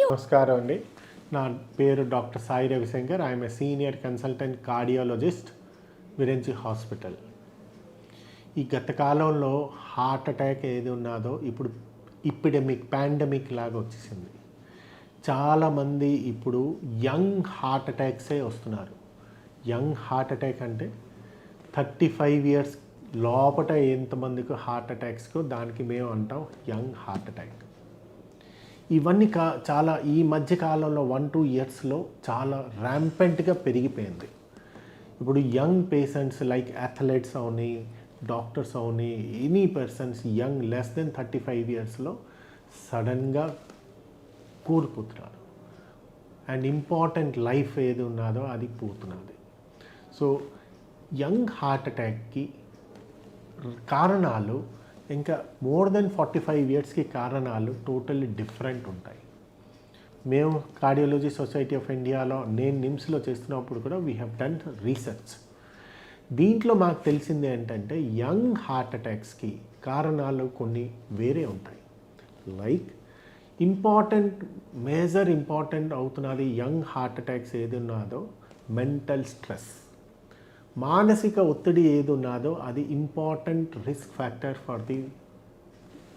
నమస్కారం అండి. నా పేరు doctor Sai Ravishankar. I'm a senior consultant cardiologist, విరెంచి hospital. ఈ గత కాలంలో హార్ట్ అటాక్ ఏది ఉన్నదో ఇప్పుడు పాండమిక్ లాగా వచ్చేసింది. చాలామంది ఇప్పుడు యంగ్ హార్ట్ అటాక్సే వస్తున్నారు. యంగ్ హార్ట్ అటాక్ అంటే 35 years లోపట ఎంతమందికి హార్ట్ అటాక్స్కో దానికి మేము అంటాం యంగ్ హార్ట్ అటాక్. ఇవన్నీ చాలా ఈ మధ్య కాలంలో 1-2 yearsలో చాలా ర్యాంపెంట్గా పెరిగిపోయింది. ఇప్పుడు యంగ్ పేషెంట్స్ లైక్ అథ్లెట్స్ అవని, డాక్టర్స్ అవని, any persons young less than 35 yearsలో సడన్గా కూలిపోతున్నారు. అండ్ ఇంపార్టెంట్ లైఫ్ ఏది ఉన్నదో అది పోతున్నది. సో యంగ్ హార్ట్ అటాక్కి కారణాలు ఇంకా మోర్ దెన్ 45 yearsకి కారణాలు టోటల్లీ డిఫరెంట్ ఉంటాయి. మేము కార్డియాలజీ సొసైటీ ఆఫ్ ఇండియాలో నేను నిమ్స్లో చేస్తున్నప్పుడు కూడా వీ హ్యావ్ డన్ రీసెర్చ్. దీంట్లో మాకు తెలిసింది ఏంటంటే యంగ్ హార్ట్ అటాక్స్కి కారణాలు కొన్ని వేరే ఉంటాయి. లైక్ మేజర్ ఇంపార్టెంట్ అవుతున్నది యంగ్ హార్ట్ అటాక్స్ ఏది ఉన్నదో మెంటల్ స్ట్రెస్, మానసిక ఒత్తిడి ఏది ఉన్నదో అది important risk factor for the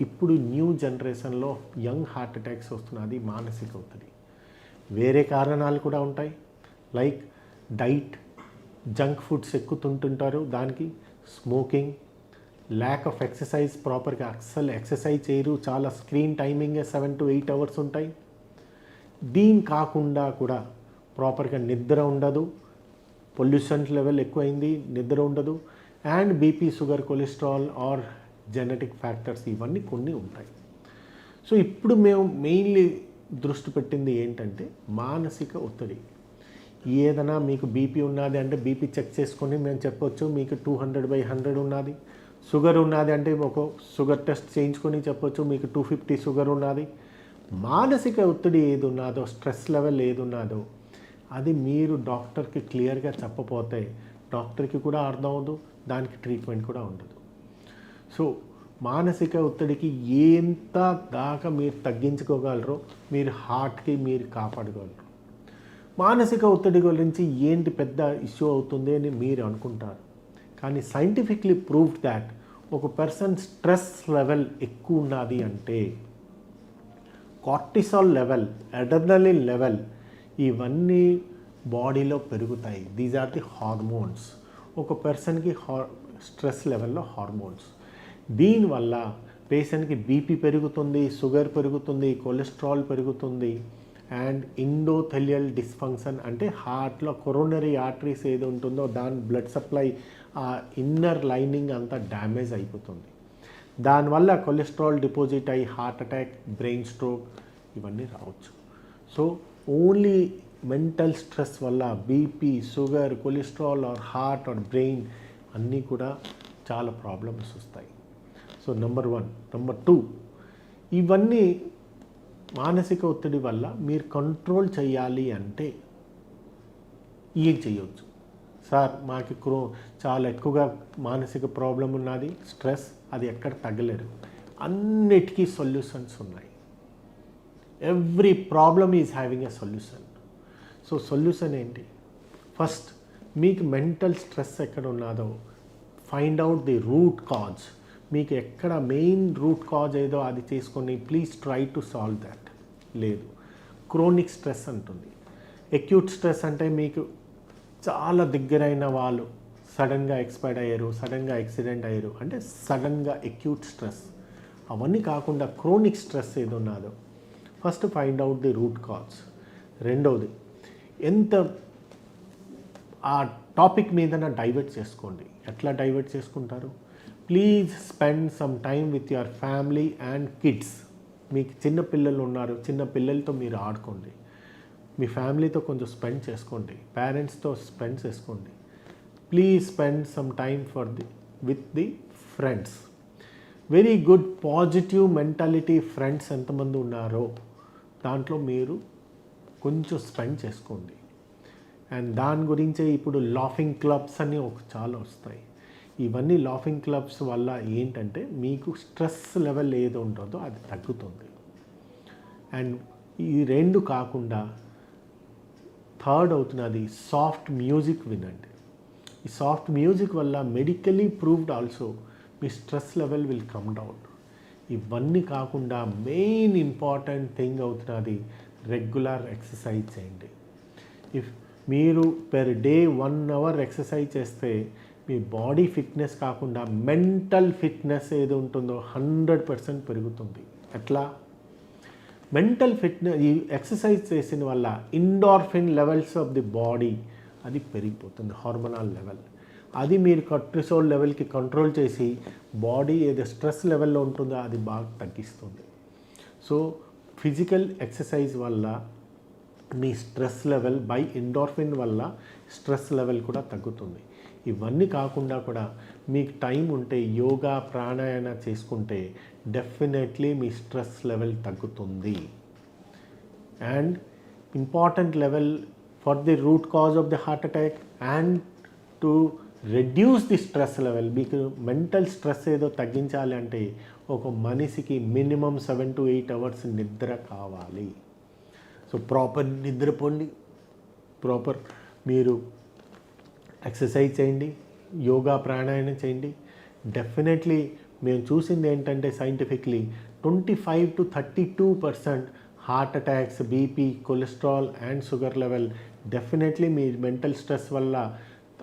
ఇప్పుడు న్యూ జనరేషన్లో యంగ్ హార్ట్ అటాక్స్ వస్తున్నది మానసిక ఒత్తిడి. వేరే కారణాలు కూడా ఉంటాయి. లైక్ డైట్, జంక్ ఫుడ్స్ ఎక్కువ తింటుంటారు, దానికి స్మోకింగ్, ల్యాక్ ఆఫ్ ఎక్సర్సైజ్, ప్రాపర్గా అస్సలు ఎక్సర్సైజ్ చేయరు, చాలా స్క్రీన్ టైమింగ్ 7 to 8 hours ఉంటాయి. దీని కాకుండా కూడా ప్రాపర్గా నిద్ర ఉండదు, పొల్యూషన్ లెవెల్ ఎక్కువైంది, నిద్ర ఉండదు, and BP, sugar, cholesterol or genetic factors ఇవన్నీ కొన్ని ఉంటాయి. సో ఇప్పుడు మేము మెయిన్లీ దృష్టి పెట్టింది ఏంటంటే మానసిక ఒత్తిడి. ఏదైనా మీకు బీపీ ఉన్నది అంటే బీపీ చెక్ చేసుకొని మేము చెప్పొచ్చు మీకు 200/100 ఉన్నది. షుగర్ ఉన్నది అంటే ఒక షుగర్ టెస్ట్ చేయించుకొని చెప్పొచ్చు మీకు 250 షుగర్ ఉన్నది. మానసిక ఒత్తిడి ఏది ఉన్నదో, స్ట్రెస్ లెవెల్ ఏది ఉన్నదో అది మీరు డాక్టర్కి క్లియర్గా చెప్పపోతే డాక్టర్కి కూడా అర్థం అవ్వదు, దానికి ట్రీట్మెంట్ కూడా ఉండదు. సో మానసిక ఒత్తిడికి ఎంత దాకా మీరు తగ్గించుకోగలరో మీరు హార్ట్కి మీరు కాపాడుకోగలరు. మానసిక ఒత్తిడి గురించి ఏంటి పెద్ద ఇష్యూ అవుతుంది అని మీరు అనుకుంటారు, కానీ సైంటిఫిక్లీ ప్రూవ్డ్ దాట్ ఒక పర్సన్ స్ట్రెస్ లెవెల్ ఎక్కువ ఉన్నది అంటే కార్టిసాల్ లెవెల్, అడ్రినలిన్ లెవెల్ ఇవన్నీ బాడీలో పెరుగుతాయి. These are the hormones. ఒక పర్సన్కి స్ట్రెస్ లెవెల్లో హార్మోన్స్. దీనివల్ల పేషెంట్కి బీపీ పెరుగుతుంది, షుగర్ పెరుగుతుంది, కొలెస్ట్రాల్ పెరుగుతుంది, అండ్ ఎండోథెలియల్ డిస్ఫంక్షన్ అంటే హార్ట్లో కొరోనరీ ఆర్టరీస్ ఏది ఉంటుందో దాని బ్లడ్ సప్లై ఆ ఇన్నర్ లైనింగ్ అంతా డ్యామేజ్ అయిపోతుంది. దానివల్ల కొలెస్ట్రాల్ డిపాజిట్ అయ్యి హార్ట్ అటాక్, బ్రెయిన్ స్ట్రోక్ ఇవన్నీ రావచ్చు. సో ఓన్లీ మెంటల్ స్ట్రెస్ వల్ల BP, sugar, cholesterol or heart or brain అన్నీ కూడా చాలా ప్రాబ్లమ్స్ వస్తాయి. So number 1. నెంబర్ 2, ఇవన్నీ మానసిక ఒత్తిడి వల్ల మీరు కంట్రోల్ చేయాలి అంటే ఏం చేయవచ్చు? సార్ మాకు చాలా ఎక్కువగా మానసిక ప్రాబ్లం ఉన్నది, స్ట్రెస్, అది ఎక్కడ తగ్గలేరు. అన్నిటికీ సొల్యూషన్స్ ఉన్నాయి. Every problem is having a solution. So solution ఏంటి? ఫస్ట్ మీకు మెంటల్ స్ట్రెస్ ఎక్కడ ఉన్నదో find out the root cause. మీకు ఎక్కడ మెయిన్ రూట్ కాజ్ ఏదో అది చేసుకొని please try to solve that. లేదు, క్రోనిక్ స్ట్రెస్ అంటుంది. అక్యూట్ స్ట్రెస్ అంటే మీకు చాలా దగ్గరైన వాళ్ళు సడన్గా ఎక్స్పైర్ అయ్యారు, సడన్గా యాక్సిడెంట్ అయ్యారు అంటే సడన్గా అక్యూట్ స్ట్రెస్. అవన్నీ కాకుండా క్రోనిక్ స్ట్రెస్ ఏది ఉన్నదో first find out the root cause. రెండవది, ఎంత ఆ టాపిక్ మీద డైవర్ట్ చేసుకోండి. ఎట్లా డైవర్ట్ చేసుకుంటారు? Please spend some time with your family and kids. మీకు చిన్న పిల్లలు ఉన్నారు, చిన్న పిల్లలతో మీరు ఆడుకోండి, మీ ఫ్యామిలీతో కొంచెం స్పెండ్ చేసుకోండి, పేరెంట్స్తో స్పెండ్ చేసుకోండి. Please spend some time with the friends. Very good positive mentality friends ఎంతమంది ఉన్నారో దాంట్లో మీరు కొంచెం స్పెండ్ చేసుకోండి. అండ్ దాని గురించే ఇప్పుడు లాఫింగ్ క్లబ్స్ అని చాలా వస్తాయి. ఇవన్నీ లాఫింగ్ క్లబ్స్ వల్ల ఏంటంటే మీకు స్ట్రెస్ లెవెల్ ఏది ఉంటుందో అది తగ్గుతుంది. అండ్ ఈ రెండు కాకుండా థర్డ్ అవుతున్నది సాఫ్ట్ మ్యూజిక్ వినండి. ఈ సాఫ్ట్ మ్యూజిక్ వల్ల medically proved also me stress level will come down. ఇవన్నీ కాకుండా మెయిన్ ఇంపార్టెంట్ థింగ్ అవుతున్నది రెగ్యులర్ ఎక్సర్సైజ్ చేయండి. ఇఫ్ మీరు పెర్ డే 1 hour ఎక్సర్సైజ్ చేస్తే మీ బాడీ ఫిట్నెస్ కాకుండా మెంటల్ ఫిట్నెస్ ఏది ఉంటుందో 100% పెరుగుతుంది. ఎట్లా? మెంటల్ ఫిట్నెస్ ఈ ఎక్సర్సైజ్ చేసిన వల్ల endorphin levels of the body అది పెరిగిపోతుంది, హార్మోనల్ లెవెల్. అది మీరు కార్టిసోల్ లెవెల్కి కంట్రోల్ చేసి బాడీ ఏదో స్ట్రెస్ లెవెల్లో ఉంటుందో అది బాగా తగ్గిస్తుంది. సో ఫిజికల్ ఎక్సర్సైజ్ వల్ల మీ స్ట్రెస్ లెవెల్ బై ఎండార్ఫిన్ వల్ల స్ట్రెస్ లెవెల్ కూడా తగ్గుతుంది. ఇవన్నీ కాకుండా కూడా మీకు టైం ఉంటే యోగా ప్రాణాయామ చేసుకుంటే డెఫినెట్లీ మీ స్ట్రెస్ లెవెల్ తగ్గుతుంది. And important level for the root cause of the heart attack and to reduce the stress level. మీకు మెంటల్ స్ట్రెస్ ఏదో తగ్గించాలి అంటే ఒక మనిషికి మినిమం 7 to 8 hours నిద్ర కావాలి. సో ప్రాపర్ నిద్రపోండి, ప్రాపర్ మీరు ఎక్సర్సైజ్ చేయండి, యోగా ప్రాణాయామం చేయండి. డెఫినెట్లీ మేము చూసింది ఏంటంటే scientifically 25 to 32% heart attacks, BP, cholesterol and sugar level definitely me mental stress వల్ల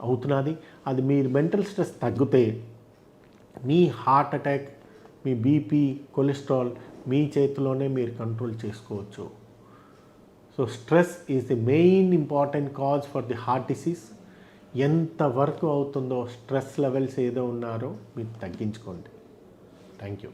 అవుతున్నది. అది మీరు మెంటల్ స్ట్రెస్ తగ్గితే మీ హార్ట్ అటాక్, మీ బీపీ, కొలెస్ట్రాల్ మీ చేతిలోనే మీరు కంట్రోల్ చేసుకోవచ్చు. So stress is the main important cause for the heart disease. ఎంతవరకు అవుతుందో స్ట్రెస్ లెవెల్స్ ఏదో ఉన్నారో మీరు తగ్గించుకోండి. Thank you.